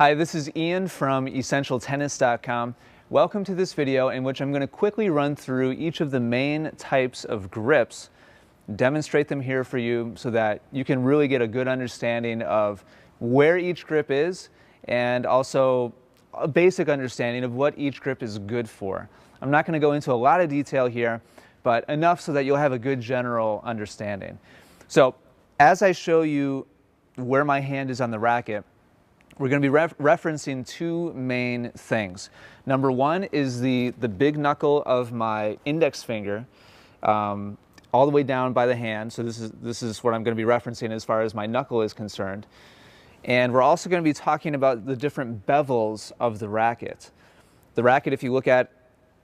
Hi, this is Ian from EssentialTennis.com. Welcome to this video in which I'm going to quickly run through each of the main types of grips, demonstrate them here for you so that you can really get a good understanding of where each grip is and also a basic understanding of what each grip is good for. I'm not going to go into a lot of detail here, but enough so that you'll have a good general understanding. So as I show you where my hand is on the racket, we're going to be referencing two main things. Number one is the big knuckle of my index finger, all the way down by the hand. So this is what I'm going to be referencing as far as my knuckle is concerned. And we're also going to be talking about the different bevels of the racket. The racket, if you look at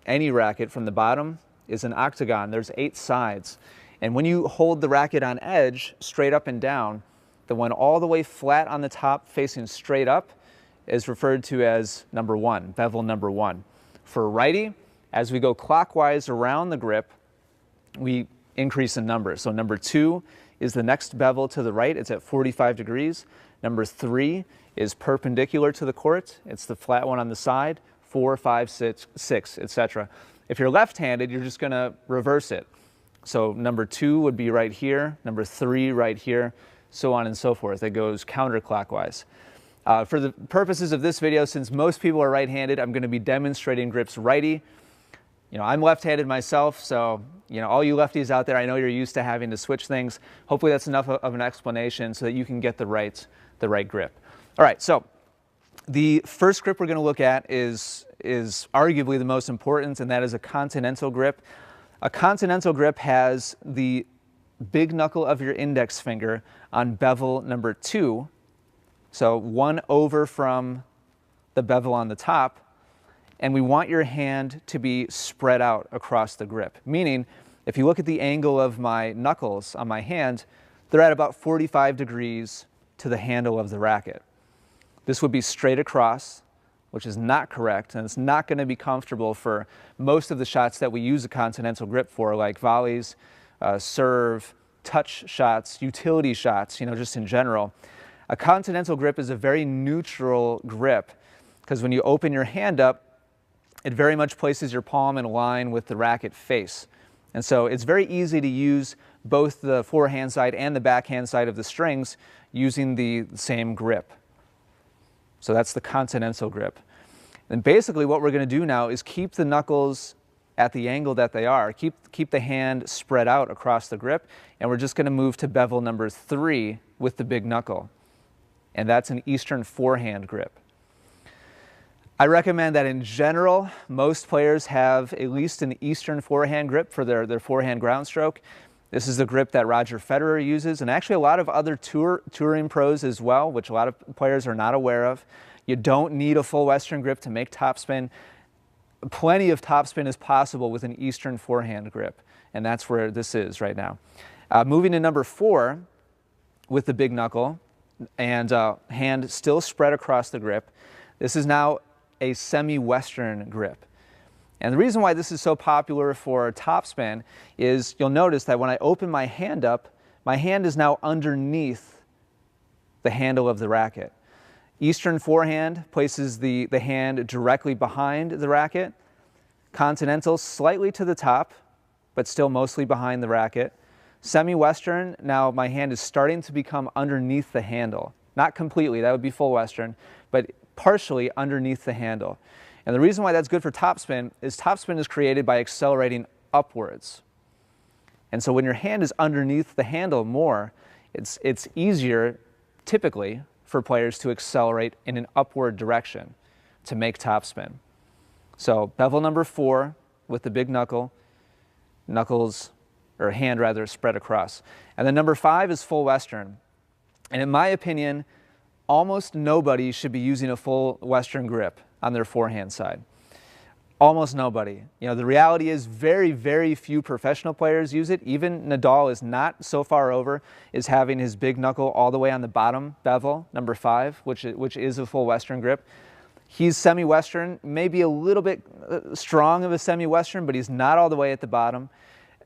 any racket from the bottom, is an octagon. There's 8 sides. And when you hold the racket on edge, straight up and down, the one all the way flat on the top facing straight up is referred to as number 1, bevel number 1. For a righty, as we go clockwise around the grip, we increase in number. So number 2 is the next bevel to the right. It's at 45 degrees. Number 3 is perpendicular to the court. It's the flat one on the side. 4, 5, 6, etc. If you're left-handed, you're just going to reverse it. So number 2 would be right here, number 3 right here, so on and so forth. It goes counterclockwise. For the purposes of this video, since most people are right-handed, I'm going to be demonstrating grips righty. You know, I'm left-handed myself, so all you lefties out there, I know you're used to having to switch things. Hopefully that's enough of an explanation so that you can get the right grip. All right, so the first grip we're going to look at is arguably the most important, and that is a continental grip. A continental grip has the big knuckle of your index finger on bevel number 2, so 1 over from the bevel on the top, and we want your hand to be spread out across the grip. Meaning, if you look at the angle of my knuckles on my hand, they're at about 45 degrees to the handle of the racket. This would be straight across, which is not correct, and it's not going to be comfortable for most of the shots that we use a continental grip for, like volleys, serve, touch shots, utility shots, just in general. A continental grip is a very neutral grip because when you open your hand up, it very much places your palm in line with the racket face. And so it's very easy to use both the forehand side and the backhand side of the strings using the same grip. So that's the continental grip. And basically what we're going to do now is keep the knuckles at the angle that they are. Keep the hand spread out across the grip, and we're just going to move to bevel number 3 with the big knuckle. And that's an Eastern forehand grip. I recommend that in general, most players have at least an Eastern forehand grip for their forehand ground stroke. This is the grip that Roger Federer uses, and actually a lot of other touring pros as well, which a lot of players are not aware of. You don't need a full Western grip to make topspin. Plenty of topspin is possible with an Eastern forehand grip, and that's where this is right now. Moving to number 4 with the big knuckle and hand still spread across the grip. This is now a semi-Western grip. And the reason why this is so popular for topspin is you'll notice that when I open my hand up, my hand is now underneath the handle of the racket. Eastern forehand places the hand directly behind the racket. Continental slightly to the top, but still mostly behind the racket. Semi-Western, now my hand is starting to become underneath the handle. Not completely, that would be full Western, but partially underneath the handle. And the reason why that's good for topspin is created by accelerating upwards. And so when your hand is underneath the handle more, it's easier, typically, for players to accelerate in an upward direction to make topspin. So bevel number 4 with the big knuckle, hand rather, spread across. And then number 5 is full Western. And in my opinion, almost nobody should be using a full Western grip on their forehand side. Almost nobody. The reality is very, very few professional players use it. Even Nadal is not so far over, is having his big knuckle all the way on the bottom bevel, number 5, which is a full Western grip. He's semi-Western, maybe a little bit strong of a semi-Western, but he's not all the way at the bottom.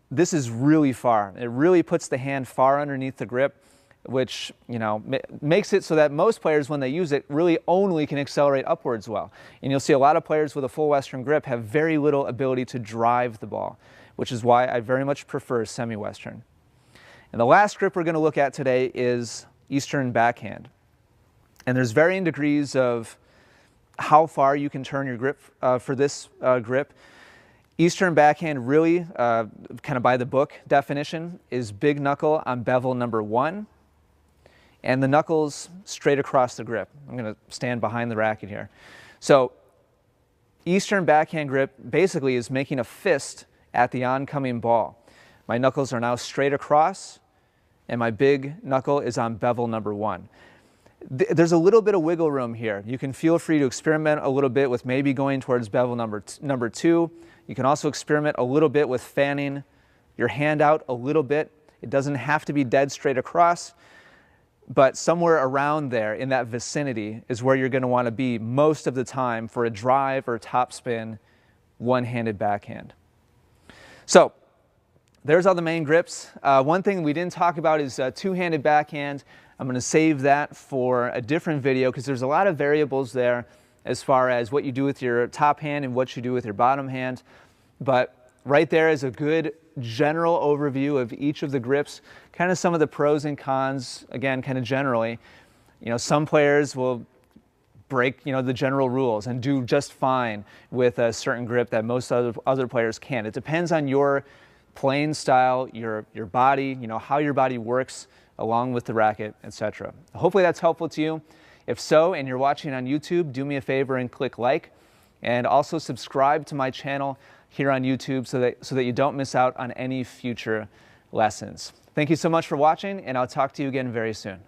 This is really far. It really puts the hand far underneath the grip. which, you know, makes it so that most players, when they use it, really only can accelerate upwards well. And you'll see a lot of players with a full Western grip have very little ability to drive the ball, which is why I very much prefer semi-Western. And the last grip we're going to look at today is Eastern backhand. And there's varying degrees of how far you can turn your grip for this grip. Eastern backhand, really, kind of by the book definition, is big knuckle on bevel number 1, and the knuckles straight across the grip. I'm going to stand behind the racket here. So Eastern backhand grip basically is making a fist at the oncoming ball. My knuckles are now straight across, and my big knuckle is on bevel number 1. There's a little bit of wiggle room here. You can feel free to experiment a little bit with maybe going towards bevel number 2. You can also experiment a little bit with fanning your hand out a little bit. It doesn't have to be dead straight across, but somewhere around there in that vicinity is where you're going to want to be most of the time for a drive or topspin one-handed backhand. So there's all the main grips. One thing we didn't talk about is two-handed backhand. I'm going to save that for a different video because there's a lot of variables there as far as what you do with your top hand and what you do with your bottom hand. But right there is a good general overview of each of the grips, kind of some of the pros and cons, again, kind of generally. You know, some players will break, you know, the general rules and do just fine with a certain grip that most other players can't. It depends on your playing style, your body, you know, how your body works along with the racket, etc. Hopefully that's helpful to you. If so, and you're watching on YouTube, do me a favor and click like, and also subscribe to my channel here on YouTube so that you don't miss out on any future lessons. Thank you so much for watching, and I'll talk to you again very soon.